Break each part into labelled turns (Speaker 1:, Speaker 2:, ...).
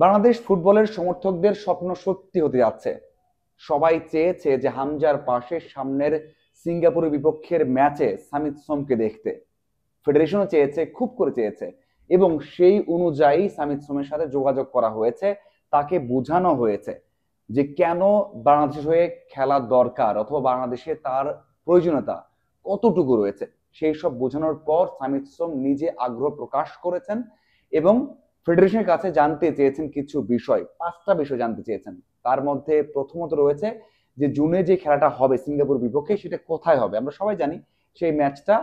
Speaker 1: বাংলাদেশ ফুটবলের সমর্থকদের স্বপ্ন সত্যি হতে যাচ্ছে। সবাই চেয়েছে যে হামজার পাশে সামনের সিঙ্গাপুরের বিপক্ষের ম্যাচে সামিত সোমকে দেখতে। ফেডারেশনও চেয়েছে, খুব করে চেয়েছে, এবং সেই অনুযায়ী সামিত সোমের সাথে যোগাযোগ করা হয়েছে। তাকে বোঝানো হয়েছে যে কেন বাংলাদেশের হয়ে খেলা দরকার অথবা বাংলাদেশে তার প্রয়োজনীয়তা কতটুকু রয়েছে। সেই সব বোঝানোর পর সামিত সোম নিজে আগ্রহ প্রকাশ করেছেন এবং ফেডারেশনের কাছে জানতে চেয়েছেন কিছু বিষয়, 5টা বিষয় জানতে চেয়েছেন। তার মধ্যে প্রথমত রয়েছে যে জুনে যে খেলাটা হবে সিঙ্গাপুর বিপক্ষে সেটা কোথায় হবে। আমরা সবাই জানি সেই ম্যাচটা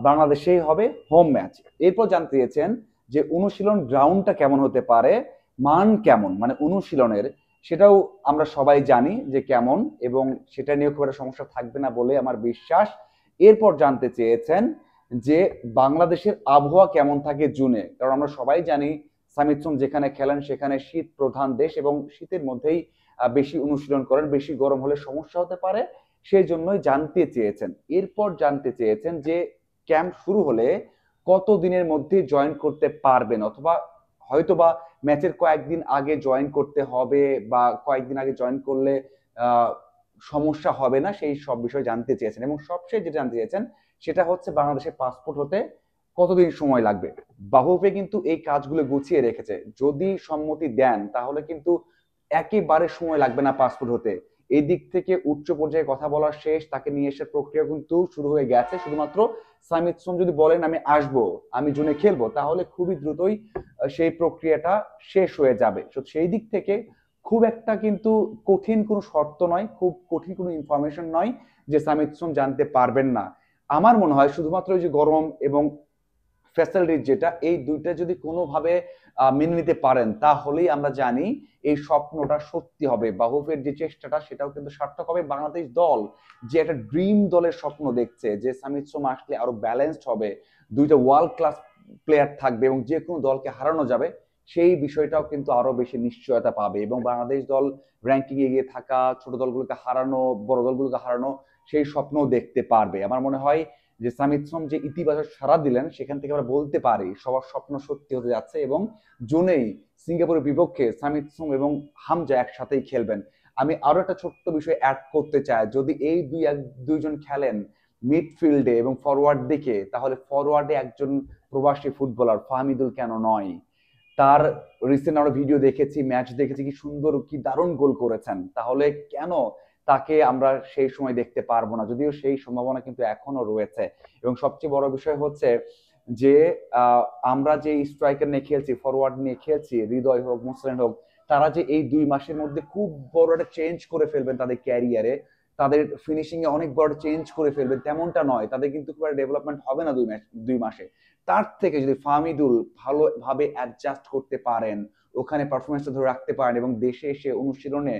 Speaker 1: বাংলাদেশেই হবে, হোম ম্যাচ। এরপর জানতে চেয়েছেন যে অনুশীলন গ্রাউন্ডটা কেমন হতে পারে, মান কেমন, মানে অনুশীলনের, সেটাও আমরা সবাই জানি যে কেমন, এবং সেটা নিয়ে খুব একটা সমস্যা থাকবে না বলে আমার বিশ্বাস। এরপর জানতে চেয়েছেন যে বাংলাদেশের আবহাওয়া কেমন থাকে জুনে, কারণ আমরা সবাই জানি সামিত সোম যেখানে খেলেন সেখানে শীত প্রধান দেশ এবং শীতের মধ্যেই বেশি অনুশীলন করেন, বেশি গরম হলে সমস্যা হতে পারে, সেই জন্যই জানতে চেয়েছেন। এরপর জানতে চেয়েছেন যে ক্যাম্প শুরু হলে কত দিনের মধ্যে জয়েন করতে পারবেন, অথবা হয়তোবা ম্যাচের কয়েকদিন আগে জয়েন করতে হবে বা কয়েকদিন আগে জয়েন করলে আহ, সমস্যা হবে না, সেই সব বিষয় জানতে চেয়েছেন। এবং সবশেষ যেটা জানতে চেয়েছেন সেটা হচ্ছে বাংলাদেশের পাসপোর্ট হতে কতদিন সময় লাগবে। বাফুফে কিন্তু এই কাজগুলো গুছিয়ে রেখেছে, যদি সম্মতি দেন তাহলে কিন্তু একেবারে সময় লাগবে না পাসপোর্ট হতে। এই দিক থেকে উচ্চ পর্যায়ে কথা বলা শেষ, তাকে নিয়ে আসার প্রক্রিয়া কিন্তু শুরু হয়ে গেছে। শুধুমাত্র সামিত সোম যদি বলেন আমি আসবো, আমি জুনে খেলবো, তাহলে খুবই দ্রুতই সেই প্রক্রিয়াটা শেষ হয়ে যাবে। তো সেই দিক থেকে খুব একটা কিন্তু কঠিন কোনো শর্ত নয়, খুব কঠিন কোনো ইনফরমেশন নয় যে সামিত সোম জানতে পারবেন না। আমার মনে হয় শুধুমাত্র ওই যে গরম এবং ফ্যাসিলিটিস, যেটা এই দুইটা যদি কোনোভাবে মেনে নিতে পারেন তাহলেই আমরা জানি এই স্বপ্নটা সত্যি হবে। বাহুফের যে চেষ্টাটা সেটাও কিন্তু সার্থক হবে। বাংলাদেশ দল যে একটা ড্রিম দলের স্বপ্ন দেখছে, যে সামিত সোম আসলে আরো ব্যালেন্সড হবে, দুইটা ওয়ার্ল্ড ক্লাস প্লেয়ার থাকবে এবং যে কোনো দলকে হারানো যাবে, সেই বিষয়টাও কিন্তু আরো বেশি নিশ্চয়তা পাবে। এবং বাংলাদেশ দল র্যাঙ্কিং এগিয়ে থাকা, ছোট দলগুলোকে হারানো, বড় দলগুলোকে হারানো, সেই স্বপ্নও দেখতে পারবে। আমার মনে হয় যে সামিত সোম যে ইতিবাচক সাড়া দিলেন সেখান থেকে আমরা বলতে পারি সবার স্বপ্ন সত্যি হতে যাচ্ছে। এবং জুনেই সিঙ্গাপুরের বিপক্ষে সামিত সোম এবং হামজা একসাথেই খেলবেন। আমি আরো একটা ছোট্ট বিষয় অ্যাড করতে চাই, যদি এই দুইজন খেলেন মিডফিল্ডে এবং ফরওয়ার্ড দিকে, তাহলে ফরওয়ার্ডে একজন প্রবাসী ফুটবলার ফাহমিদুল কেন নয়। তার রিসেন্ট আমরা ভিডিও দেখেছি, ম্যাচ দেখেছি, কি সুন্দর কি দারুণ গোল করেছেন, তাহলে কেন তাকে আমরা সেই সময় দেখতে পারবো না, যদিও সেই সম্ভাবনা কিন্তু এখনো রয়েছে। এবং সবচেয়ে বড় বিষয় হচ্ছে যে আহ, আমরা যে স্ট্রাইকার নিয়ে খেলছি, ফরওয়ার্ড নিয়ে খেলছি, হৃদয় হোক মুসলিম হোক, তারা যে এই 2 মাসের মধ্যে খুব বড় একটা চেঞ্জ করে ফেলবেন তাদের ক্যারিয়ারে, তাদের ফিনিশিং এ অনেক বড় চেঞ্জ করে ফেলবেন তেমনটা নয়, তাদের কিন্তু খুব একটা ডেভেলপমেন্ট হবে না 2 মাসে। তার থেকে যদি ফাহমিদুল ভালোভাবে অ্যাডজাস্ট করতে পারেন, ওখানে পারফরমেন্সটা ধরে রাখতে পারেন এবং দেশে এসে অনুশীলনে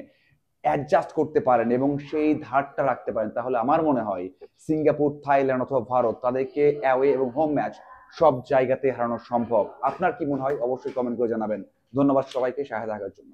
Speaker 1: অ্যাডজাস্ট করতে পারেন এবং সেই ধারটা রাখতে পারেন, তাহলে আমার মনে হয় সিঙ্গাপুর, থাইল্যান্ড অথবা ভারত, তাদেরকে অ্যাওয়ে এবং হোম ম্যাচ সব জায়গাতে হারানো সম্ভব। আপনার কি মনে হয় অবশ্যই কমেন্ট করে জানাবেন। ধন্যবাদ সবাইকে সাথে থাকার জন্য।